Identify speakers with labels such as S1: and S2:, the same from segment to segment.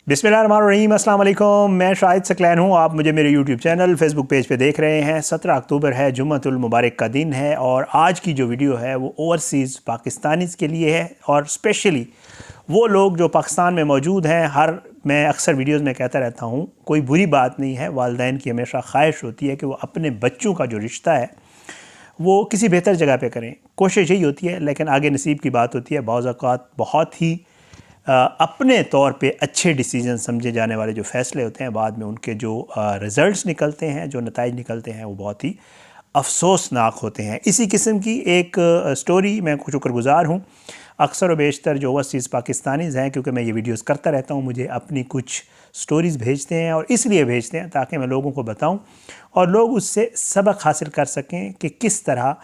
S1: बिस्मिल्लाहिर्रहमानिर्रहीम, अस्सलाम वालेकुम। मैं शाहिद सकलैन हूँ। आप मुझे मेरे यूट्यूब चैनल फेसबुक पेज पे देख रहे हैं। 17 अक्टूबर है, जुम्मतुल मुबारक का दिन है और आज की जो वीडियो है वो ओवरसीज़ पाकिस्तानीज़ के लिए है और स्पेशली वो लोग जो पाकिस्तान में मौजूद हैं। मैं अक्सर वीडियोज़ में कहता रहता हूँ, कोई बुरी बात नहीं है। वालिदैन की हमेशा ख्वाहिश होती है कि वो अपने बच्चों का जो रिश्ता है वो किसी बेहतर जगह पे करें। कोशिश यही होती है, लेकिन आगे नसीब की बात होती है। बाज़ औक़ात बहुत ही अपने तौर पे अच्छे डिसीजन समझे जाने वाले जो फ़ैसले होते हैं, बाद में उनके जो रिज़ल्ट्स निकलते हैं, जो नताइज निकलते हैं, वो बहुत ही अफ़सोसनाक होते हैं। इसी किस्म की एक स्टोरी मैं शुक्रगुज़ार हूँ अक्सर व बेशतर जो ओवरसीज़ पाकिस्तानीज़ हैं, क्योंकि मैं ये वीडियोज़ करता रहता हूँ, मुझे अपनी कुछ स्टोरीज़ भेजते हैं और इसलिए भेजते हैं ताकि मैं लोगों को बताऊँ और लोग उससे सबक हासिल कर सकें कि किस तरह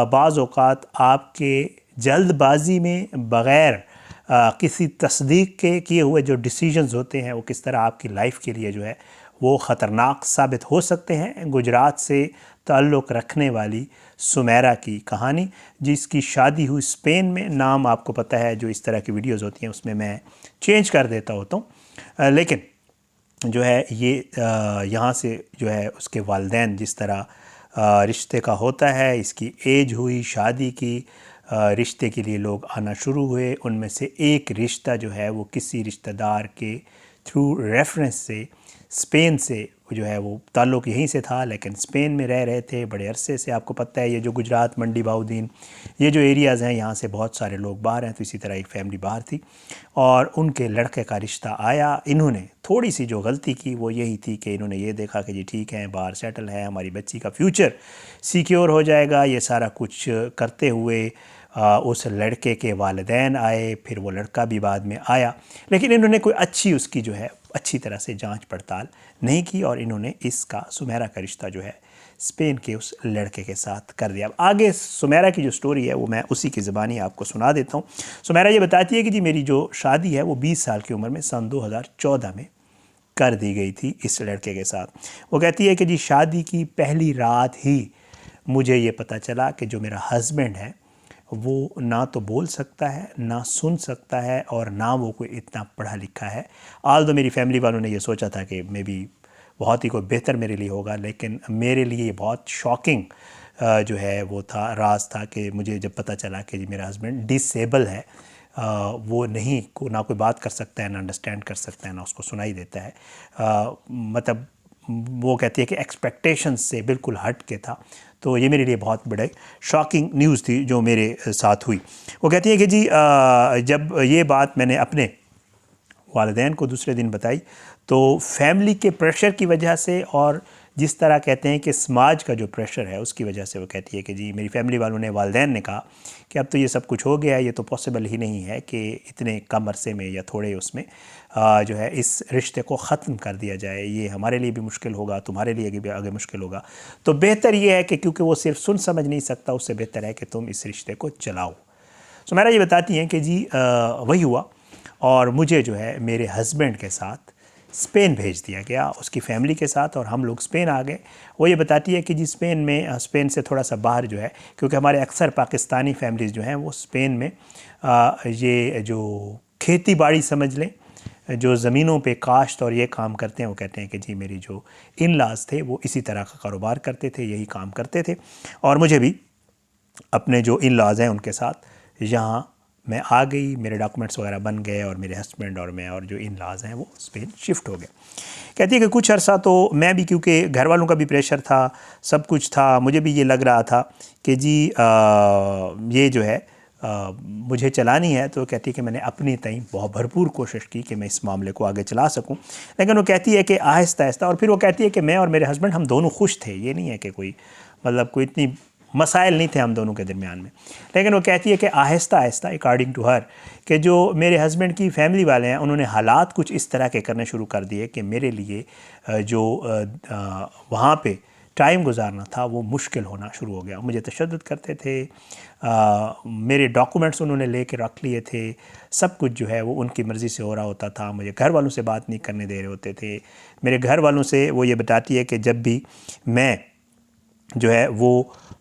S1: बाज़ औक़ात आपके जल्दबाज़ी में बग़ैर किसी तस्दीक के किए हुए जो डिसीजंस होते हैं वो किस तरह आपकी लाइफ के लिए जो है वो ख़तरनाक साबित हो सकते हैं। गुजरात से ताल्लुक़ रखने वाली सुमेरा की कहानी, जिसकी शादी हुई स्पेन में। नाम आपको पता है, जो इस तरह की वीडियोज़ होती हैं उसमें मैं चेंज कर देता होता हूँ, लेकिन जो है ये यहाँ से जो है उसके वालिदैन जिस तरह रिश्ते का होता है, इसकी एज हुई, शादी की, रिश्ते के लिए लोग आना शुरू हुए। उनमें से एक रिश्ता जो है वो किसी रिश्तेदार के थ्रू रेफरेंस से स्पेन से जो है वो ताल्लुक़ यहीं से था, लेकिन स्पेन में रह रहे थे बड़े अरसे से। आपको पता है ये जो गुजरात, मंडी बाउदीन, ये जो एरियाज़ हैं यहाँ से बहुत सारे लोग बाहर हैं, तो इसी तरह एक फ़ैमिली बाहर थी और उनके लड़के का रिश्ता आया। इन्होंने थोड़ी सी जो गलती की वो यही थी कि इन्होंने ये देखा कि जी ठीक है, बाहर सेटल है, हमारी बच्ची का फ्यूचर सिक्योर हो जाएगा। ये सारा कुछ करते हुए उस लड़के के वालिदैन आए, फिर वो लड़का भी बाद में आया, लेकिन इन्होंने कोई उसकी जो है अच्छी तरह से जांच पड़ताल नहीं की और इन्होंने इसका सुमेरा का रिश्ता जो है स्पेन के उस लड़के के साथ कर दिया। अब आगे सुमेरा की जो स्टोरी है वो मैं उसी की ज़बानी आपको सुना देता हूँ। सुमेरा ये बताती है कि जी मेरी जो शादी है वो 20 साल की उम्र में सन 2014 में कर दी गई थी इस लड़के के साथ। वो कहती है कि जी शादी की पहली रात ही मुझे ये पता चला कि जो मेरा हस्बैंड है वो ना तो बोल सकता है, ना सुन सकता है और ना वो कोई इतना पढ़ा लिखा है। आल्दो मेरी फैमिली वालों ने ये सोचा था कि मे बी बहुत ही कोई बेहतर मेरे लिए होगा, लेकिन मेरे लिए ये बहुत शॉकिंग जो है वो था, राज था कि मुझे जब पता चला कि मेरा हस्बैंड डिसेबल है, वो नहीं ना कोई बात कर सकता है, ना अंडरस्टैंड कर सकता है, ना उसको सुनाई देता है। मतलब वो कहती है कि एक्सपेक्टेशंस से बिल्कुल हट के था। तो ये मेरे लिए बहुत बड़े शॉकिंग न्यूज़ थी जो मेरे साथ हुई। वो कहती है कि जी जब ये बात मैंने अपने वालिदैन को दूसरे दिन बताई तो फैमिली के प्रेशर की वजह से और जिस तरह कहते हैं कि समाज का जो प्रेशर है उसकी वजह से, वो कहती है कि जी मेरी फैमिली वालों ने, वालिदैन ने कहा कि अब तो ये सब कुछ हो गया है, ये तो पॉसिबल ही नहीं है कि इतने कम अरसे में या थोड़े उसमें जो है इस रिश्ते को ख़त्म कर दिया जाए। ये हमारे लिए भी मुश्किल होगा, तुम्हारे लिए भी आगे मुश्किल होगा, तो बेहतर ये है कि क्योंकि वो सिर्फ सुन समझ नहीं सकता, उससे बेहतर है कि तुम इस रिश्ते को चलाओ। सुमेरा ये बताती हैं कि जी वही हुआ और मुझे जो है मेरे हस्बैंड के साथ स्पेन भेज दिया गया, उसकी फ़ैमिली के साथ, और हम लोग स्पेन आ गए। वो ये बताती है कि जी स्पेन से थोड़ा सा बाहर जो है, क्योंकि हमारे अक्सर पाकिस्तानी फैमिलीज़ जो हैं वो स्पेन में ये जो खेती बाड़ी समझ लें, जो ज़मीनों पे काश्त और ये काम करते हैं, वो कहते हैं कि जी मेरी जो इन लाज थे वो इसी तरह का कारोबार करते थे, यही काम करते थे और मुझे भी अपने जो इन लाज हैं उनके साथ यहाँ मैं आ गई, मेरे डॉक्यूमेंट्स वगैरह बन गए और मेरे हस्बैंड और मैं और जो इन लाज हैं वो स्पेन शिफ्ट हो गए। कहती है कि कुछ अर्सा तो मैं भी, क्योंकि घर वालों का भी प्रेशर था, सब कुछ था, मुझे भी ये लग रहा था कि जी ये जो है मुझे चलानी है। तो कहती है कि मैंने अपनी तई बहुत भरपूर कोशिश की कि मैं इस मामले को आगे चला सकूं, लेकिन वो कहती है कि आहिस्ता आहिस्ता, और फिर वो कहती है कि मैं और मेरे हस्बैंड हम दोनों खुश थे, ये नहीं है कि कोई मतलब कोई इतनी मसाइल नहीं थे हम दोनों के दरमियान में, लेकिन वो कहती है कि Aahista Aahista according to her कि जो मेरे हस्बैंड की फैमिली वाले हैं उन्होंने हालात कुछ इस तरह के करने शुरू कर दिए कि मेरे लिए जो वहाँ पे टाइम गुजारना था वो मुश्किल होना शुरू हो गया। मुझे तशद्दुद करते थे, मेरे डॉक्यूमेंट्स उन्होंने ले के रख लिए थे, सब कुछ जो है वो उनकी मर्ज़ी से हो रहा होता था, मुझे घर वालों से बात नहीं करने दे रहे होते थे। मेरे घर वालों से वो ये बताती है कि जब भी मैं जो है वो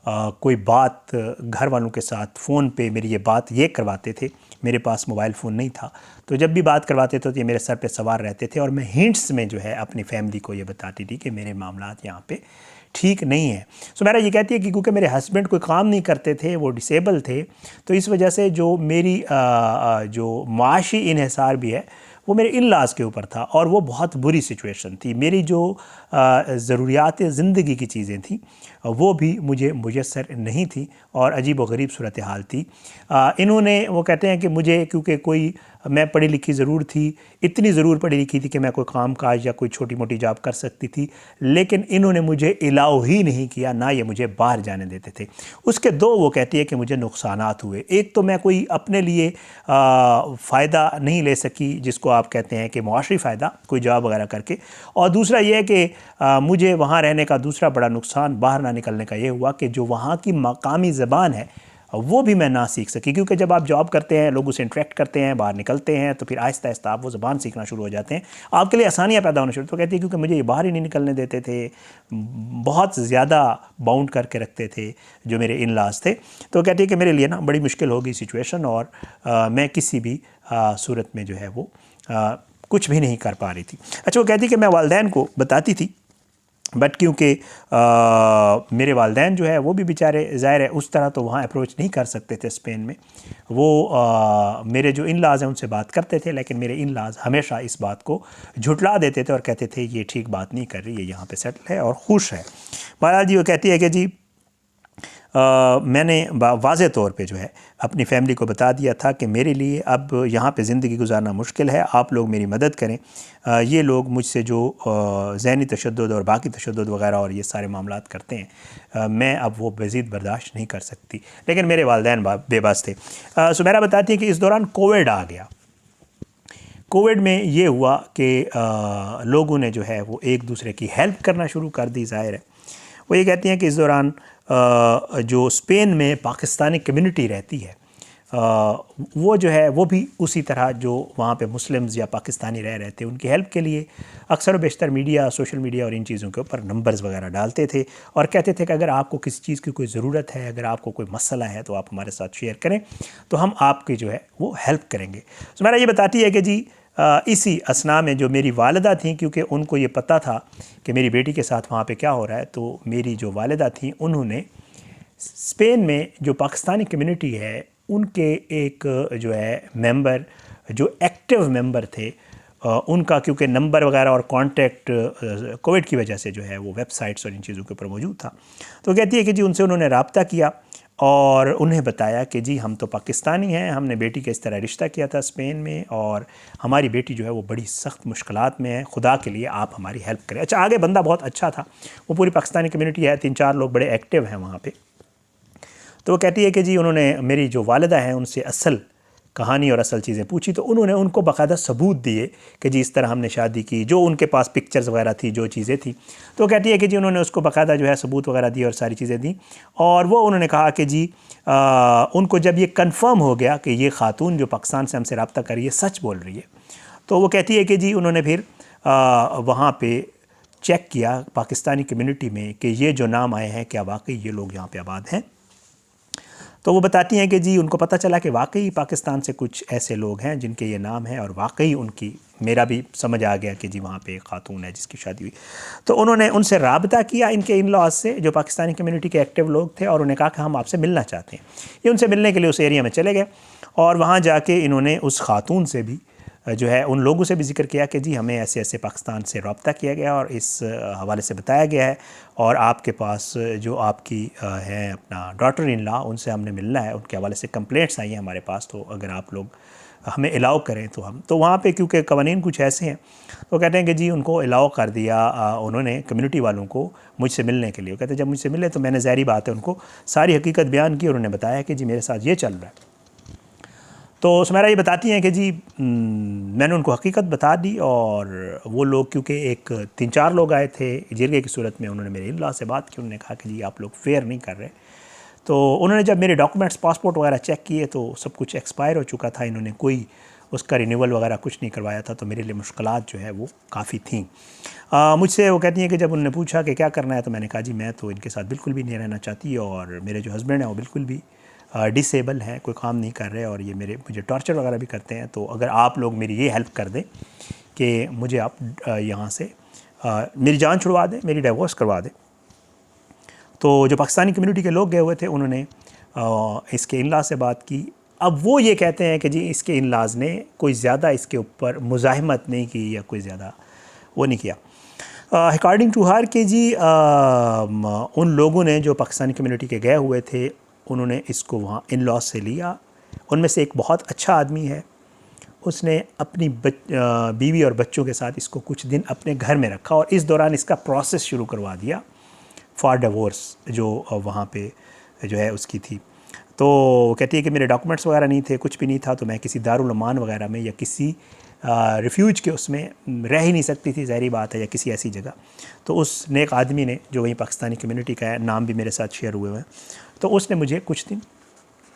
S1: कोई बात घर वालों के साथ फ़ोन पे मेरी ये बात ये करवाते थे, मेरे पास मोबाइल फ़ोन नहीं था, तो जब भी बात करवाते थे तो ये मेरे सर पे सवार रहते थे और मैं हिंट्स में जो है अपनी फैमिली को ये बताती थी कि मेरे मामलात यहाँ पे ठीक नहीं है। सुमेरा ये कहती है कि क्योंकि मेरे हस्बैंड कोई काम नहीं करते थे, वो डिसेबल थे, तो इस वजह से जो मेरी जो माशी इन्हिसार भी है वो मेरे इन लाज के ऊपर था और वो बहुत बुरी सिचुएशन थी। मेरी जो ज़रूरियात ज़िंदगी की चीज़ें थी वो भी मुझे मुयस्सर नहीं थी और अजीब व गरीब सूरत हाल थी। इन्होंने, वो कहते हैं कि मुझे क्योंकि कोई, मैं पढ़ी लिखी ज़रूर थी, इतनी ज़रूर पढ़ी लिखी थी कि मैं कोई काम काज या कोई छोटी मोटी जॉब कर सकती थी, लेकिन इन्होंने मुझे अलाउ ही नहीं किया, ना ये मुझे बाहर जाने देते थे। उसके दो, वो कहती है कि मुझे नुकसानात हुए। एक तो मैं कोई अपने लिए फ़ायदा नहीं ले सकी, जिसको आप कहते हैं कि मुआशरी फ़ायदा, कोई जॉब वगैरह करके, और दूसरा ये है कि मुझे वहाँ रहने का दूसरा बड़ा नुकसान बाहर ना निकलने का ये हुआ कि जो वहाँ की मकामी ज़बान है वो भी मैं ना सीख सकी, क्योंकि जब आप जॉब करते हैं, लोगों से इंटरेक्ट करते हैं, बाहर निकलते हैं, तो फिर आहिस्ता आहिस्ता आप वो ज़बान सीखना शुरू हो जाते हैं, आपके लिए आसानियाँ पैदा होना शुरू। तो कहती है क्योंकि मुझे ये बाहर ही नहीं निकलने देते थे, बहुत ज़्यादा बाउंड करके रखते थे जो मेरे इन लाज थे, तो कहती है कि मेरे लिए ना बड़ी मुश्किल हो गई सिचुएशन और मैं किसी भी सूरत में जो है वो कुछ भी नहीं कर पा रही थी। अच्छा, वो कहती है कि मैं वालिदैन को बताती थी, बट क्योंकि मेरे वालिदैन जो है वो भी बेचारे, ज़ाहिर है उस तरह तो वहाँ अप्रोच नहीं कर सकते थे स्पेन में, वो मेरे जो इन लाज हैं उनसे बात करते थे, लेकिन मेरे इन लाज हमेशा इस बात को झुटला देते थे और कहते थे ये ठीक बात नहीं कर रही, ये यहाँ पे सेटल है और खुश है। बहरहाल जी, वो कहती है कि जी मैंने वाज़े तौर पे जो है अपनी फैमिली को बता दिया था कि मेरे लिए अब यहाँ पे ज़िंदगी गुजारना मुश्किल है, आप लोग मेरी मदद करें। ये लोग मुझसे जो ज़हनी तशद्दुद और बाकी तशद्दुद वगैरह और ये सारे मामलात करते हैं, मैं अब वो मज़ीद बर्दाश्त नहीं कर सकती। लेकिन मेरे वालिदैन बेबस थे। सुमेरा बताती है कि इस दौरान कोविड आ गया। कोविड में ये हुआ कि लोगों ने जो है वो एक दूसरे की हेल्प करना शुरू कर दी, ज़ाहिर है। वो ये कहती हैं कि इस दौरान जो स्पेन में पाकिस्तानी कम्युनिटी रहती है, वो जो है वो भी उसी तरह जो वहाँ पे मुस्लिम्स या पाकिस्तानी रह रहे थे, उनकी हेल्प के लिए अक्सर व बेशतर मीडिया, सोशल मीडिया और इन चीज़ों के ऊपर नंबर्स वगैरह डालते थे और कहते थे कि अगर आपको किसी चीज़ की कोई ज़रूरत है, अगर आपको कोई मसला है तो आप हमारे साथ शेयर करें, तो हम आपकी जो है वो हेल्प करेंगे। तो मेरा ये बताती है कि जी इसी असना में जो मेरी वालिदा थी, क्योंकि उनको ये पता था कि मेरी बेटी के साथ वहाँ पे क्या हो रहा है, तो मेरी जो वालिदा थी उन्होंने स्पेन में जो पाकिस्तानी कम्युनिटी है उनके एक जो है मेंबर, जो एक्टिव मेंबर थे, उनका क्योंकि नंबर वगैरह और कांटेक्ट कोविड की वजह से जो है वो वेबसाइट्स और इन चीज़ों के ऊपर मौजूद था। तो कहती है कि जी उनसे उन्होंने रब्ता किया और उन्हें बताया कि जी हम तो पाकिस्तानी हैं, हमने बेटी का इस तरह रिश्ता किया था स्पेन में और हमारी बेटी जो है वो बड़ी सख्त मुश्किलात में है, खुदा के लिए आप हमारी हेल्प करें। अच्छा, आगे बंदा बहुत अच्छा था, वो पूरी पाकिस्तानी कम्युनिटी है, 3-4 लोग बड़े एक्टिव हैं वहाँ पे। तो वो कहती है कि जी उन्होंने मेरी जो वालिदा हैं उनसे असल कहानी और असल चीज़ें पूछी, तो उन्होंने उनको बाकायदा सबूत दिए कि जी इस तरह हमने शादी की, जो उनके पास पिक्चर्स वगैरह थी, जो चीज़ें थी। तो कहती है कि जी उन्होंने उसको बाकायदा जो है सबूत वगैरह दिए और सारी चीज़ें दी और वो उन्होंने कहा कि जी उनको जब ये कंफर्म हो गया कि ये खातून जो पाकिस्तान से हमसे रब्ता कर रही है सच बोल रही है, तो वो कहती है कि जी उन्होंने फिर वहाँ पर चेक किया पाकिस्तानी कम्यूनिटी में कि ये जो नाम आए हैं क्या वाकई ये लोग यहाँ पर आबाद हैं। तो वो बताती हैं कि जी उनको पता चला कि वाकई पाकिस्तान से कुछ ऐसे लोग हैं जिनके ये नाम है और वाकई उनकी, मेरा भी समझ आ गया कि जी वहाँ पे एक खातून है जिसकी शादी हुई। तो उन्होंने उनसे राबता किया इनके इन लॉज से, जो पाकिस्तानी कम्युनिटी के एक्टिव लोग थे, और उन्हें कहा कि हम आपसे मिलना चाहते हैं। ये उनसे मिलने के लिए उस एरिया में चले गए और वहाँ जाके इन्होंने उस खातून से भी जो है, उन लोगों से भी जिक्र किया कि जी हमें ऐसे ऐसे पाकिस्तान से रब्ता किया गया और इस हवाले से बताया गया है और आपके पास जो आपकी हैं अपना डॉटर इन लॉ, उनसे हमने मिलना है, उनके हवाले से कंप्लेंट्स आई हैं हमारे पास, तो अगर आप लोग हमें अलाउ करें तो हम, तो वहाँ पे क्योंकि कवानीन कुछ ऐसे हैं, तो कहते हैं कि जी उनको अलाउ कर दिया उन्होंने कम्युनिटी वालों को मुझसे मिलने के लिए। कहते हैं जब मुझसे मिले तो मैंने ज़ाहिर बात है उनको सारी हकीकत बयान की और उन्होंने बताया कि जी मेरे साथ ये चल रहा है। तो सुमेरा ये बताती हैं कि जी मैंने उनको हकीकत बता दी और वो लोग, क्योंकि एक 3-4 लोग आए थे जिरगे की सूरत में, उन्होंने मेरे इन-लॉ से बात की, उन्होंने कहा कि जी आप लोग फेयर नहीं कर रहे। तो उन्होंने जब मेरे डॉक्यूमेंट्स, पासपोर्ट वगैरह चेक किए तो सब कुछ एक्सपायर हो चुका था, इन्होंने कोई उसका रिन्यूअल वगैरह कुछ नहीं करवाया था, तो मेरे लिए मुश्किलात जो है वो काफ़ी थी। मुझसे वो कहती हैं कि जब उन्होंने पूछा कि क्या करना है, तो मैंने कहा जी मैं तो इनके साथ बिल्कुल भी नहीं रहना चाहती और मेरे जो हस्बैंड हैं वो बिल्कुल भी डिसेबल हैं, कोई काम नहीं कर रहे और ये मुझे टॉर्चर वगैरह भी करते हैं। तो अगर आप लोग मेरी ये हेल्प कर दें कि मुझे आप यहाँ से मेरी जान छुड़वा दें, मेरी डिवोर्स करवा दें। तो जो पाकिस्तानी कम्युनिटी के लोग गए हुए थे उन्होंने इसके इन-लॉ से बात की। अब वो ये कहते हैं कि जी इसके इन-लॉज़ ने कोई ज़्यादा इसके ऊपर मुज़ाहमत नहीं की या कोई ज़्यादा वो नहीं किया। अकॉर्डिंग टू हर के जी उन लोगों ने जो पाकिस्तानी कम्युनिटी के गए हुए थे उन्होंने इसको वहाँ इन-लॉ से लिया। उनमें से एक बहुत अच्छा आदमी है, उसने अपनी बीवी और बच्चों के साथ इसको कुछ दिन अपने घर में रखा और इस दौरान इसका प्रोसेस शुरू करवा दिया फॉर डिवोर्स जो वहाँ पे जो है उसकी थी। तो कहती है कि मेरे डॉक्यूमेंट्स वगैरह नहीं थे, कुछ भी नहीं था, तो मैं किसी दारुल अमान वगैरह में या किसी रिफ्यूज के उसमें रह ही नहीं सकती थी, ज़ाहिर बात है, या किसी ऐसी जगह। तो उस नेक आदमी ने जो वहीं पाकिस्तानी कम्युनिटी का है, नाम भी मेरे साथ शेयर हुए हैं, तो उसने मुझे कुछ दिन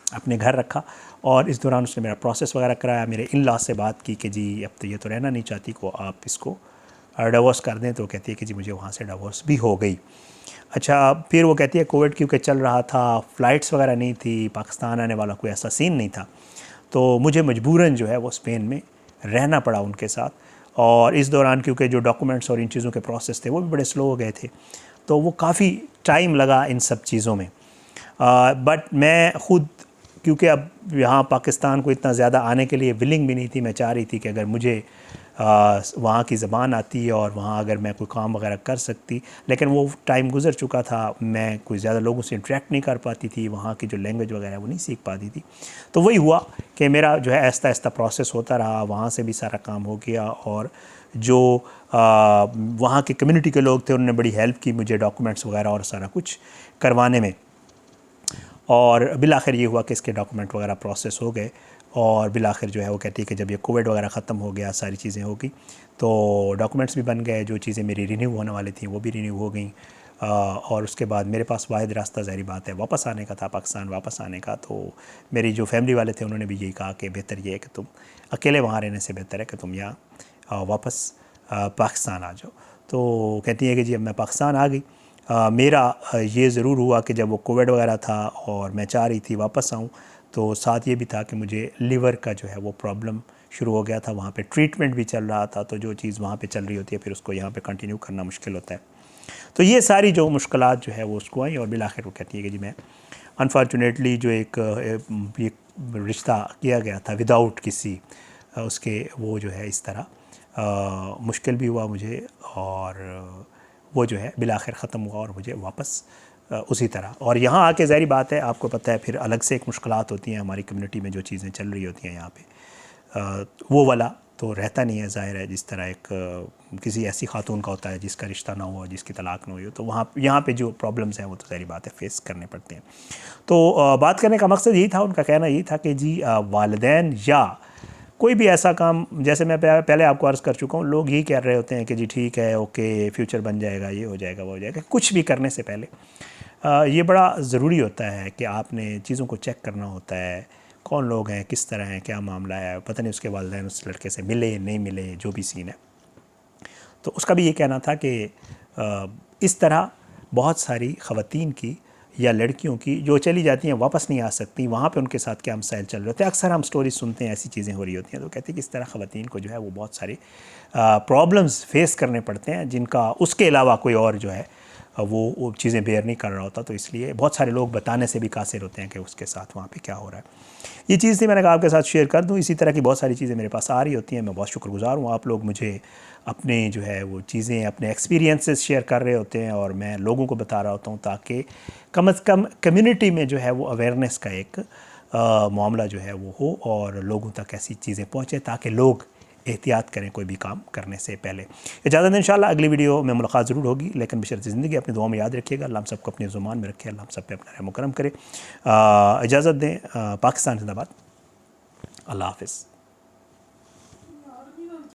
S1: अपने घर रखा और इस दौरान उसने मेरा प्रोसेस वगैरह कराया। मेरे इन-लॉ से बात की कि जी अब तो ये तो रहना नहीं चाहती, को आप इसको डिवोर्स कर दें। तो कहती है कि जी मुझे वहाँ से डिवोर्स भी हो गई। अच्छा, फिर वो कहती है कोविड क्योंकि चल रहा था, फ़्लाइट्स वगैरह नहीं थी, पाकिस्तान आने वाला कोई ऐसा सीन नहीं था, तो मुझे मजबूरन जो है वो स्पेन में रहना पड़ा उनके साथ। और इस दौरान क्योंकि जो डॉक्यूमेंट्स और इन चीज़ों के प्रोसेस थे वो भी बड़े स्लो हो गए थे, तो वो काफ़ी टाइम लगा इन सब चीज़ों में। बट मैं ख़ुद क्योंकि अब यहाँ पाकिस्तान को इतना ज़्यादा आने के लिए विलिंग भी नहीं थी, मैं चाह रही थी कि अगर मुझे वहाँ की ज़बान आती और वहाँ अगर मैं कोई काम वगैरह कर सकती, लेकिन वो टाइम गुज़र चुका था, मैं कोई ज़्यादा लोगों से इंटरेक्ट नहीं कर पाती थी, वहाँ की जो लैंग्वेज वगैरह वो नहीं सीख पाती थी। तो वही हुआ कि मेरा जो है आहिस्ता आहिस्ता प्रोसेस होता रहा, वहाँ से भी सारा काम हो गया और जो वहाँ के कम्युनिटी के लोग थे उन्होंने बड़ी हेल्प की मुझे डॉक्यूमेंट्स वगैरह और सारा कुछ करवाने में। और बिल आखिर ये हुआ कि इसके डॉक्यूमेंट वगैरह प्रोसेस हो गए और बिल आखिर जो है वो कहती है कि जब ये कोविड वगैरह ख़त्म हो गया, सारी चीज़ें हो गई, तो डॉक्यूमेंट्स भी बन गए, जो चीज़ें मेरी रिन्यू होने वाली थी वो भी रिन्यू हो गई। और उसके बाद मेरे पास वाहिद रास्ता ज़ाहिर बात है वापस आने का था, पाकिस्तान वापस आने का। तो मेरी जो फैमिली वाले थे उन्होंने भी यही कहा कि बेहतर ये है कि तुम अकेले वहाँ रहने से बेहतर है कि तुम यहाँ वापस पाकिस्तान आ जाओ। तो कहती है कि जी अब मैं पाकिस्तान आ गई। मेरा ये ज़रूर हुआ कि जब वो कोविड वगैरह था और मैं चाह रही थी वापस आऊँ, तो साथ ये भी था कि मुझे लीवर का जो है वो प्रॉब्लम शुरू हो गया था, वहाँ पे ट्रीटमेंट भी चल रहा था, तो जो चीज़ वहाँ पे चल रही होती है फिर उसको यहाँ पे कंटिन्यू करना मुश्किल होता है। तो ये सारी जो मुश्किलात जो है वो उसको आई और बिल आखिर वो कहती है कि जी मैं अनफॉर्चुनेटली जो एक रिश्ता किया गया था विदाउट किसी उसके, वो जो है इस तरह मुश्किल भी हुआ मुझे और वो जो है बिल आखिर ख़त्म हुआ और मुझे वापस उसी तरह। और यहाँ आके ज़ाहिर बात है आपको पता है फिर अलग से एक मुश्किलात होती हैं हमारी कम्युनिटी में, जो चीज़ें चल रही होती हैं यहाँ पे वो वाला तो रहता नहीं है। ज़ाहिर है जिस तरह एक किसी ऐसी खातून का होता है जिसका रिश्ता ना हुआ, जिसकी तलाक ना हुई हो, तो वहाँ यहाँ पे जो प्रॉब्लम्स हैं वो तो ज़ाहिर बात है फेस करने पड़ते हैं। तो बात करने का मकसद यही था, उनका कहना यही था कि जी वालिदैन या कोई भी ऐसा काम, जैसे मैं पहले आपको अर्ज़ कर चुका हूँ, लोग यही कह रहे होते हैं कि जी ठीक है, ओके, फ्यूचर बन जाएगा, ये हो जाएगा, वो हो जाएगा। कुछ भी करने से पहले ये बड़ा ज़रूरी होता है कि आपने चीज़ों को चेक करना होता है, कौन लोग हैं, किस तरह हैं, क्या मामला है, पता नहीं उसके वालिदैन उस लड़के से मिले नहीं मिले, जो भी सीन है। तो उसका भी ये कहना था कि इस तरह बहुत सारी ख़वातीन की या लड़कियों की जो चली जाती हैं वापस नहीं आ सकती, वहाँ पे उनके साथ क्या मसाइल चल रहे होते हैं। अक्सर हम स्टोरी सुनते हैं, ऐसी चीज़ें हो रही होती हैं, तो कहते हैं कि इस तरह ख़वातीन को जो है वो बहुत सारे प्रॉब्लम्स फेस करने पड़ते हैं जिनका उसके अलावा कोई और जो है वो चीज़ें बेयर नहीं कर रहा होता। तो इसलिए बहुत सारे लोग बताने से भी कासिर होते हैं कि उसके साथ वहाँ पे क्या हो रहा है। ये चीज़ थी, मैंने कहा आपके साथ शेयर कर दूँ। इसी तरह की बहुत सारी चीज़ें मेरे पास आ रही होती हैं, मैं बहुत शुक्रगुज़ार हूँ। आप लोग मुझे अपने जो है वो चीज़ें, अपने एक्सपीरियंसेस शेयर कर रहे होते हैं और मैं लोगों को बता रहा होता हूँ ताकि कम अज़ कम कम्युनिटी में जो है वो अवेयरनेस का एक मामला जो है वो हो और लोगों तक ऐसी चीज़ें पहुँचे ताकि लोग एहतियात करें कोई भी काम करने से पहले। इजाज़त दें, इंशाल्लाह अगली वीडियो में मुलाकात ज़रूर होगी, लेकिन बशर्ते ज़िंदगी अपनी दुआ में याद रखिएगा। अल्लाह हम सबको अपनी ज़ुबान में रखे, अल्लाह हम सब पे अपना रहम करम करे। इजाज़त दें, पाकिस्तान जिंदाबाद, अल्लाह हाफ़िज़।